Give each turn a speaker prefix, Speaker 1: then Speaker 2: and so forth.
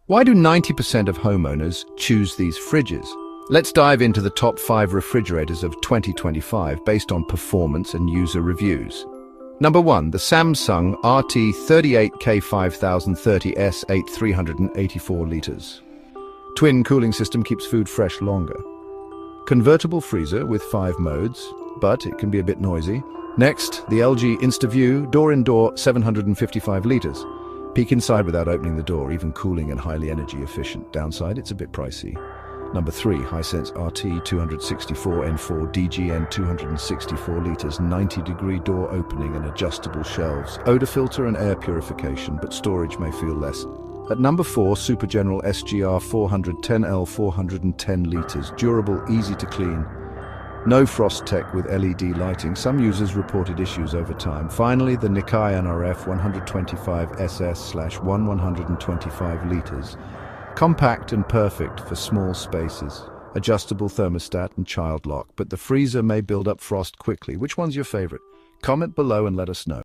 Speaker 1: Why do 90% of homeowners choose these fridges? Let's dive into the top 5 refrigerators of 2025 based on performance and user reviews. Number 1, the Samsung RT38K5030S 8384 liters. Twin cooling system keeps food fresh longer. Convertible freezer with 5 modes, but it can be a bit noisy. Next, the LG InstaView door-in-door 755 liters. Peek inside without opening the door, even cooling and highly energy efficient. Downside, it's a bit pricey. Number 3, Hisense RT264N4 DGN 264 liters, 90-degree door opening and adjustable shelves. Odor filter and air purification, but storage may feel less. At number 4, Super General SGR 410L 410 liters, durable, easy to clean. No frost tech with LED lighting. Some users reported issues over time. Finally, the Nikkei NRF 125SS/125 liters. Compact and perfect for small spaces. Adjustable thermostat and child lock, but the freezer may build up frost quickly. Which one's your favorite? Comment below and let us know.